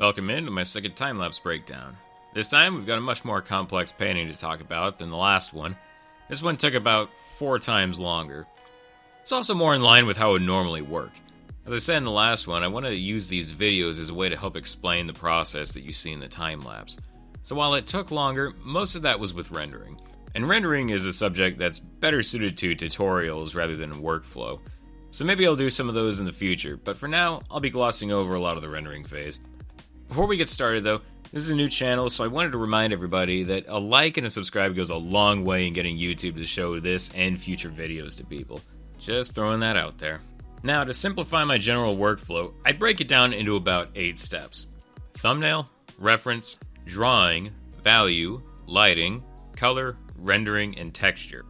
Welcome into my second time-lapse breakdown. This time we've got a much more complex painting to talk about than the last one. This one took about 4 times longer. It's also more in line with how it would normally work. As I said in the last one, I want to use these videos as a way to help explain the process that you see in the time-lapse. So while it took longer, most of that was with rendering. And rendering is a subject that's better suited to tutorials rather than workflow. So maybe I'll do some of those in the future, but for now, I'll be glossing over a lot of the rendering phase. Before we get started though, this is a new channel, so I wanted to remind everybody that a like and a subscribe goes a long way in getting YouTube to show this and future videos to people. Just throwing that out there. Now, to simplify my general workflow, I break it down into about 8 steps. Thumbnail, reference, drawing, value, lighting, color, rendering, and texture.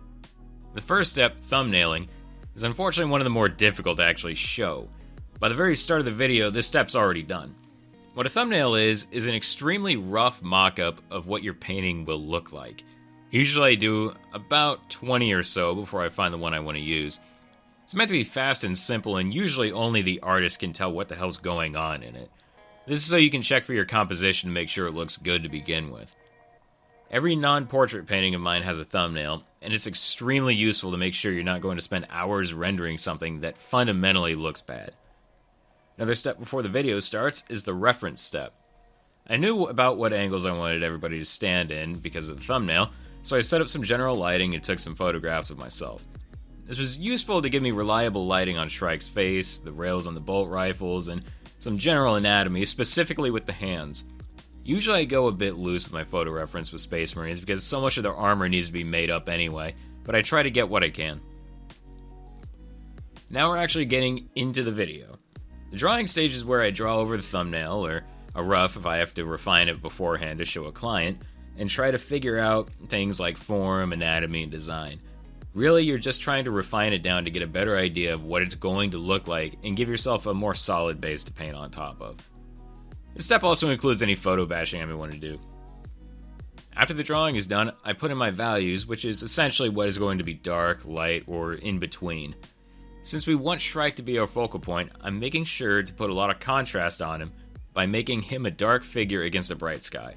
The first step, thumbnailing, is unfortunately one of the more difficult to actually show. By the very start of the video, this step's already done. What a thumbnail is an extremely rough mock-up of what your painting will look like. Usually I do about 20 or so before I find the one I want to use. It's meant to be fast and simple, and usually only the artist can tell what the hell's going on in it. This is so you can check for your composition to make sure it looks good to begin with. Every non-portrait painting of mine has a thumbnail, and it's extremely useful to make sure you're not going to spend hours rendering something that fundamentally looks bad. Another step before the video starts is the reference step. I knew about what angles I wanted everybody to stand in because of the thumbnail, so I set up some general lighting and took some photographs of myself. This was useful to give me reliable lighting on Shrike's face, the rails on the bolt rifles, and some general anatomy, specifically with the hands. Usually I go a bit loose with my photo reference with Space Marines because so much of their armor needs to be made up anyway, but I try to get what I can. Now we're actually getting into the video. The drawing stage is where I draw over the thumbnail, or a rough if I have to refine it beforehand to show a client, and try to figure out things like form, anatomy, and design. Really, you're just trying to refine it down to get a better idea of what it's going to look like and give yourself a more solid base to paint on top of. This step also includes any photo bashing I may want to do. After the drawing is done, I put in my values, which is essentially what is going to be dark, light, or in between. Since we want Shrike to be our focal point, I'm making sure to put a lot of contrast on him by making him a dark figure against a bright sky.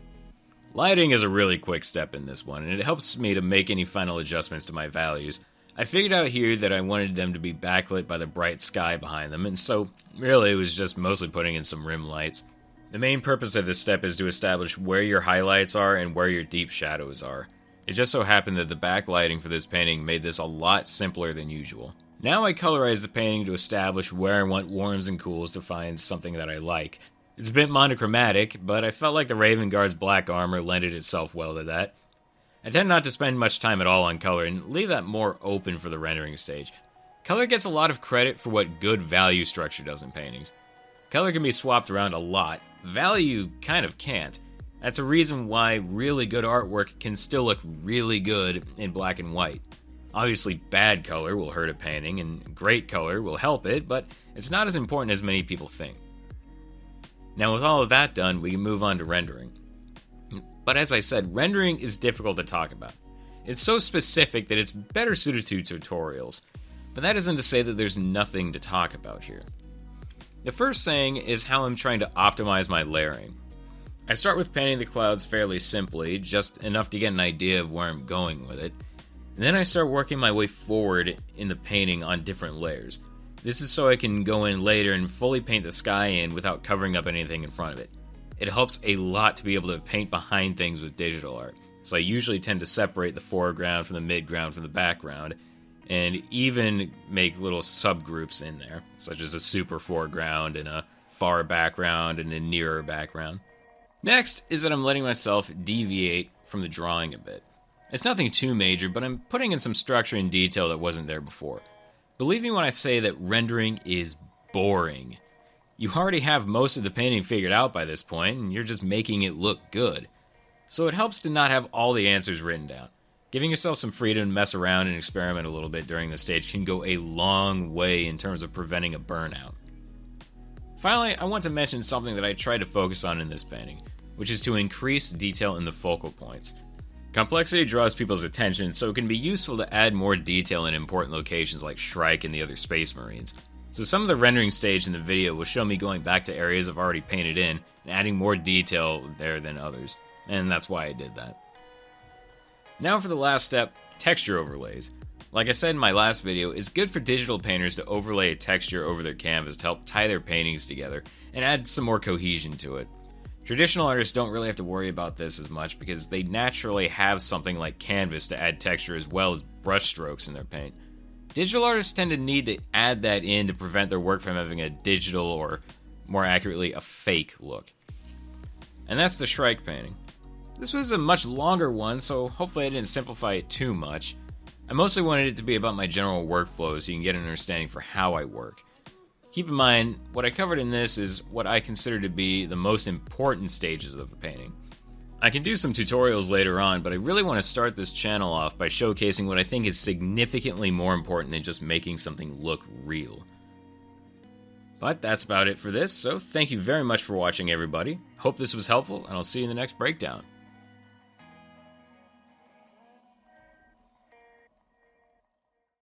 Lighting is a really quick step in this one, and it helps me to make any final adjustments to my values. I figured out here that I wanted them to be backlit by the bright sky behind them, and so really it was just mostly putting in some rim lights. The main purpose of this step is to establish where your highlights are and where your deep shadows are. It just so happened that the backlighting for this painting made this a lot simpler than usual. Now I colorize the painting to establish where I want warms and cools to find something that I like. It's a bit monochromatic, but I felt like the Raven Guard's black armor lended itself well to that. I tend not to spend much time at all on color and leave that more open for the rendering stage. Color gets a lot of credit for what good value structure does in paintings. Color can be swapped around a lot, value kind of can't. That's a reason why really good artwork can still look really good in black and white. Obviously, bad color will hurt a painting, and great color will help it, but it's not as important as many people think. Now, with all of that done, we can move on to rendering. But as I said, rendering is difficult to talk about. It's so specific that it's better suited to tutorials, but that isn't to say that there's nothing to talk about here. The first thing is how I'm trying to optimize my layering. I start with painting the clouds fairly simply, just enough to get an idea of where I'm going with it. And then I start working my way forward in the painting on different layers. This is so I can go in later and fully paint the sky in without covering up anything in front of it. It helps a lot to be able to paint behind things with digital art, so I usually tend to separate the foreground from the midground from the background, and even make little subgroups in there, such as a super foreground and a far background and a nearer background. Next is that I'm letting myself deviate from the drawing a bit. It's nothing too major, but I'm putting in some structure and detail that wasn't there before. Believe me when I say that rendering is boring. You already have most of the painting figured out by this point, and you're just making it look good. So it helps to not have all the answers written down. Giving yourself some freedom to mess around and experiment a little bit during the stage can go a long way in terms of preventing a burnout. Finally, I want to mention something that I try to focus on in this painting, which is to increase detail in the focal points. Complexity draws people's attention, so it can be useful to add more detail in important locations like Shrike and the other Space Marines. So some of the rendering stage in the video will show me going back to areas I've already painted in and adding more detail there than others, and that's why I did that. Now for the last step, texture overlays. Like I said in my last video, it's good for digital painters to overlay a texture over their canvas to help tie their paintings together and add some more cohesion to it. Traditional artists don't really have to worry about this as much because they naturally have something like canvas to add texture as well as brush strokes in their paint. Digital artists tend to need to add that in to prevent their work from having a digital, or more accurately, a fake look. And that's the Shrike painting. This was a much longer one, so hopefully I didn't simplify it too much. I mostly wanted it to be about my general workflow so you can get an understanding for how I work. Keep in mind, what I covered in this is what I consider to be the most important stages of a painting. I can do some tutorials later on, but I really want to start this channel off by showcasing what I think is significantly more important than just making something look real. But that's about it for this, so thank you very much for watching, everybody. Hope this was helpful, and I'll see you in the next breakdown.